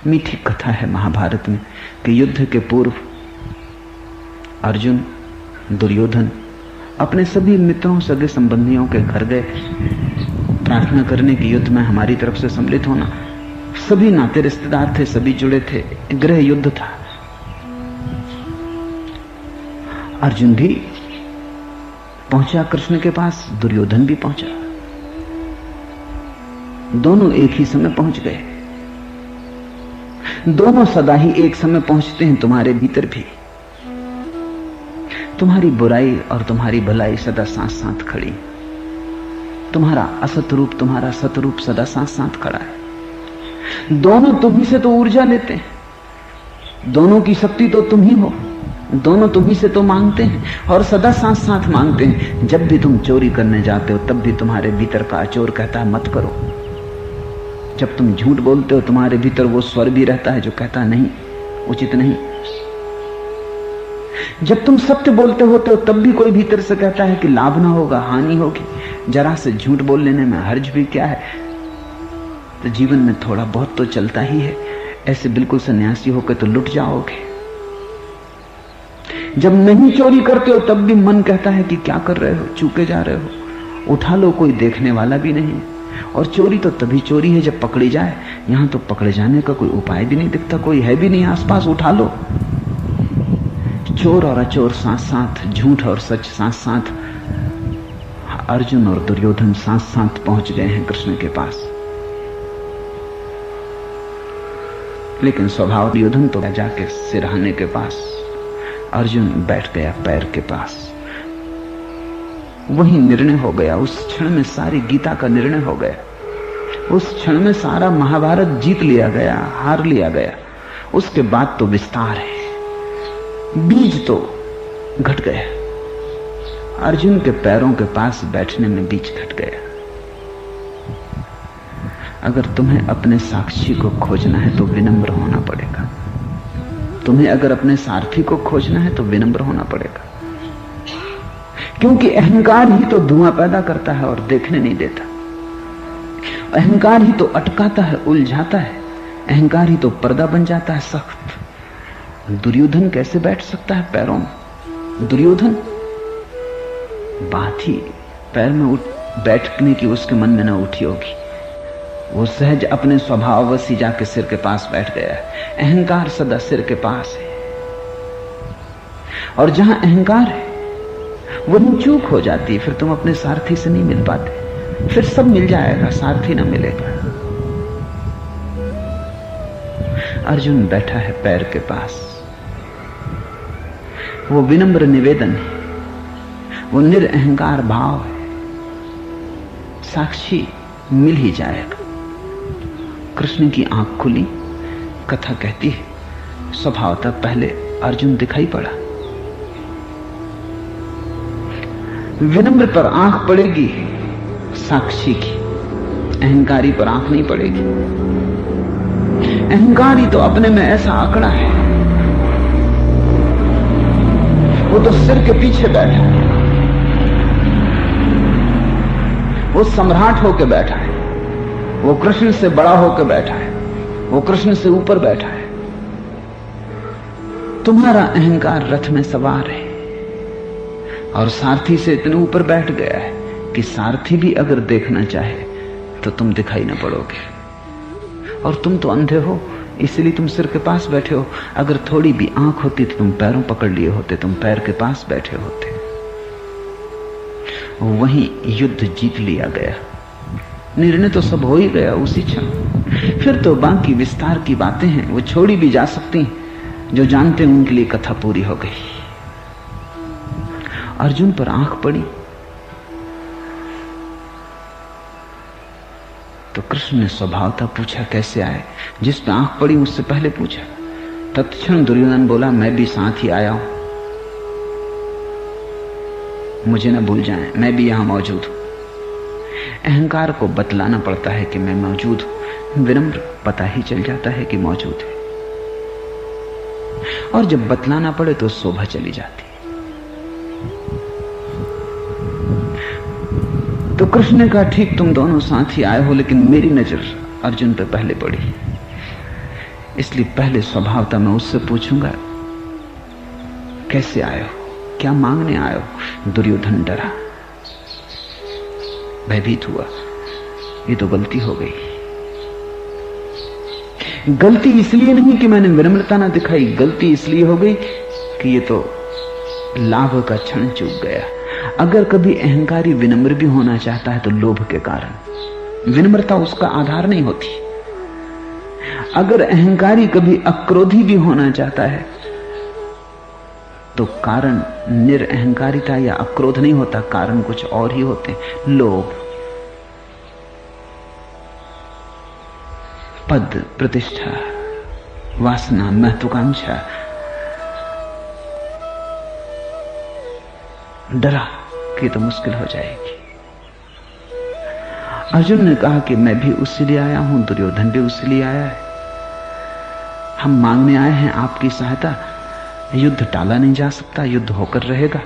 मीठी कथा है महाभारत में कि युद्ध के पूर्व अर्जुन, दुर्योधन अपने सभी मित्रों, सगे संबंधियों के घर गए प्रार्थना करने की युद्ध में हमारी तरफ से सम्मिलित होना। सभी नाते रिश्तेदार थे, सभी जुड़े थे, गृह युद्ध था। अर्जुन भी पहुंचा कृष्ण के पास, दुर्योधन भी पहुंचा। दोनों एक ही समय पहुंच गए। दोनों सदा ही एक समय पहुंचते हैं तुम्हारे भीतर भी। तुम्हारी बुराई और तुम्हारी भलाई सदा साथ साथ खड़ी। तुम्हारा असत रूप, तुम्हारा सतरूप सदा साथ साथ खड़ा है। दोनों तुम्ही से तो ऊर्जा लेते हैं, दोनों की शक्ति तो तुम ही हो, दोनों तुम्ही से तो मांगते हैं और सदा साथ साथ मांगते हैं। जब भी तुम चोरी करने जाते हो तब भी तुम्हारे भीतर का चोर कहता है मत करो। जब तुम झूठ बोलते हो तुम्हारे भीतर वो स्वर भी रहता है जो कहता नहीं, उचित नहीं। जब तुम सत्य बोलते होते हो तब भी कोई भीतर से कहता है कि लाभ ना होगा, हानि होगी, जरा से झूठ बोल लेने में हर्ज भी क्या है। तो जीवन में थोड़ा बहुत तो चलता ही है, ऐसे बिल्कुल सन्यासी होकर तो लुट जाओगे। जब नहीं चोरी करते हो तब भी मन कहता है कि क्या कर रहे हो, चूके जा रहे हो, उठा लो, कोई देखने वाला भी नहीं। और चोरी तो तभी चोरी है जब पकड़ी जाए। यहां तो पकड़े जाने का कोई उपाय भी नहीं दिखता, कोई है भी नहीं आसपास, उठा लो। चोर और अचोर साथ साथ, झूठ और सच साथ साथ। अर्जुन और दुर्योधन साथ साथ पहुंच गए हैं कृष्ण के पास। लेकिन स्वभाव दुर्योधन तो जाके सिरहाने के पास, अर्जुन बैठ गया पैर के पास। वही निर्णय हो गया। उस क्षण में सारी गीता का निर्णय हो गया। उस क्षण में सारा महाभारत जीत लिया गया, हार लिया गया। उसके बाद तो विस्तार है। बीज तो घट गया। अर्जुन के पैरों के पास बैठने में बीज घट गया। अगर तुम्हें अपने साक्षी को खोजना है तो विनम्र होना पड़ेगा। तुम्हें अगर अपने सारथी को खोजना है तो विनम्र होना पड़ेगा, क्योंकि अहंकार ही तो धुआं पैदा करता है और देखने नहीं देता। अहंकार ही तो अटकाता है, उलझाता है। अहंकार ही तो पर्दा बन जाता है सख्त। दुर्योधन कैसे बैठ सकता है पैरों में? दुर्योधन बात ही पैर में बैठने की उसके मन में न उठी होगी। वो सहज अपने स्वभाववश जाके सिर के पास बैठ गया है। अहंकार सदा सिर के पास है, और जहां अहंकार है वही चूक हो जाती है। फिर तुम अपने सारथी से नहीं मिल पाते। फिर सब मिल जाएगा, सारथी ना मिलेगा। अर्जुन बैठा है पैर के पास। वो विनम्र निवेदन है, वो निरअहंकार भाव है। साक्षी मिल ही जाएगा। कृष्ण की आंख खुली। कथा कहती है स्वभावतः पहले अर्जुन दिखाई पड़ा। विनम्र पर आंख पड़ेगी साक्षी की, अहंकारी पर आंख नहीं पड़ेगी। अहंकारी तो अपने में ऐसा आंकड़ा है, वो तो सिर के पीछे बैठा है, वो सम्राट होकर बैठा है, वो कृष्ण से बड़ा होकर बैठा है, वो कृष्ण से ऊपर बैठा है। तुम्हारा अहंकार रथ में सवार है और सारथी से इतने ऊपर बैठ गया है कि सारथी भी अगर देखना चाहे तो तुम दिखाई न पड़ोगे। और तुम तो अंधे हो, इसलिए तुम सिर के पास बैठे हो। अगर थोड़ी भी आंख होती तो तुम पैरों पकड़ लिए होते, तुम पैर के पास बैठे होते। वहीं युद्ध जीत लिया गया। निर्णय तो सब हो ही गया उसी क्षण। फिर तो बाकी विस्तार की बातें हैं, वो छोड़ी भी जा सकती हैं। जो जानते हैं उनके लिए कथा पूरी हो गई। अर्जुन पर आंख पड़ी तो कृष्ण ने स्वभावतः पूछा कैसे आए। जिस पे आंख पड़ी उससे पहले पूछा। तत्क्षण दुर्योधन बोला मैं भी साथ ही आया हूं, मुझे न भूल जाएं, मैं भी यहां मौजूद हूं। अहंकार को बतलाना पड़ता है कि मैं मौजूद हूं। विनम्र पता ही चल जाता है कि मौजूद है, और जब बतलाना पड़े तो शोभा चली जाती है। तो कृष्ण ने कहा ठीक तुम दोनों साथ ही आए हो, लेकिन मेरी नजर अर्जुन पे पहले पड़ी। इसलिए पहले स्वभावतः मैं उससे पूछूंगा, कैसे आए हो, क्या मांगने आए हो? दुर्योधन डरा, भयभीत हुआ, ये तो गलती हो गई। गलती इसलिए नहीं कि मैंने विनम्रता ना दिखाई, गलती इसलिए हो गई कि ये तो लाभ का क्षण चूक गया। अगर कभी अहंकारी विनम्र भी होना चाहता है तो लोभ के कारण, विनम्रता उसका आधार नहीं होती। अगर अहंकारी कभी अक्रोधी भी होना चाहता है तो कारण निरअहंकारिता या अक्रोध नहीं होता, कारण कुछ और ही होते हैं। लोभ, पद, प्रतिष्ठा, वासना, महत्वाकांक्षा। डरा कि तो मुश्किल हो जाएगी। अर्जुन ने कहा कि मैं भी उसी लिए आया हूं, दुर्योधन भी उसी लिए आया है। हम मांगने आए हैं आपकी सहायता। युद्ध टाला नहीं जा सकता, युद्ध होकर रहेगा।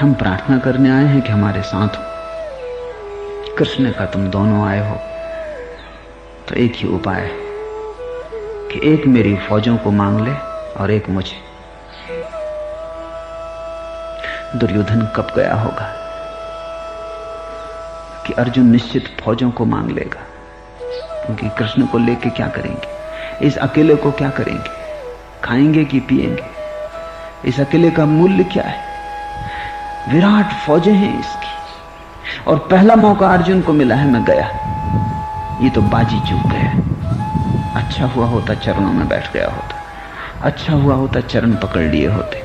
हम प्रार्थना करने आए हैं कि हमारे साथ हो। कृष्ण का तुम दोनों आए हो तो एक ही उपाय है कि एक मेरी फौजों को मांग ले और एक मुझे। दुर्योधन कब गया होगा कि अर्जुन निश्चित फौजों को मांग लेगा, क्योंकि कृष्ण को लेके क्या करेंगे, इस अकेले को क्या करेंगे, खाएंगे कि पिएंगे, इस अकेले का मूल्य क्या है? विराट फौजें हैं इसकी, और पहला मौका अर्जुन को मिला है, मैं गया, ये तो बाजी चूक गया। अच्छा हुआ होता चरणों में बैठ गया होता, अच्छा हुआ होता चरण पकड़ लिए होते।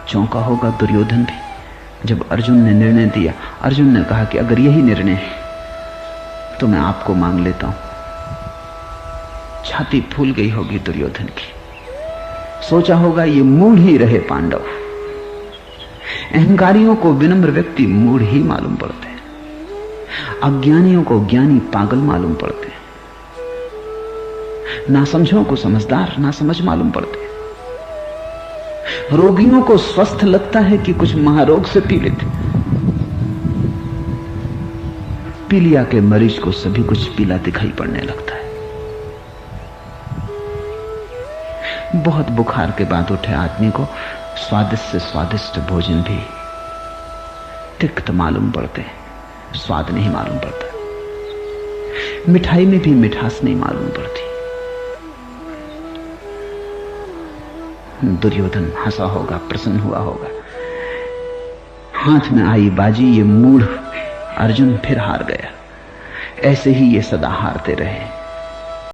चौंका होगा दुर्योधन भी जब अर्जुन ने निर्णय दिया। अर्जुन ने कहा कि अगर यही निर्णय है तो मैं आपको मांग लेता हूं। छाती फूल गई होगी दुर्योधन की, सोचा होगा ये मूढ़ ही रहे पांडव। अहंकारियों को विनम्र व्यक्ति मूढ़ ही मालूम पड़ते हैं, अज्ञानियों को ज्ञानी पागल मालूम पड़ते हैं, नासमझों को समझदार नासमझ मालूम पड़ते हैं, रोगियों को स्वस्थ लगता है कि कुछ महारोग से पीड़ित। पीलिया के मरीज को सभी कुछ पीला दिखाई पड़ने लगता है। बहुत बुखार के बाद उठे आदमी को स्वादिष्ट से स्वादिष्ट भोजन भी तिक्त मालूम पड़ते हैं, स्वाद नहीं मालूम पड़ता। मिठाई में भी मिठास नहीं मालूम पड़ती। दुर्योधन हंसा होगा, प्रसन्न हुआ होगा। हाथ में आई बाजी, ये मूढ़ अर्जुन फिर हार गया। ऐसे ही ये सदा हारते रहे।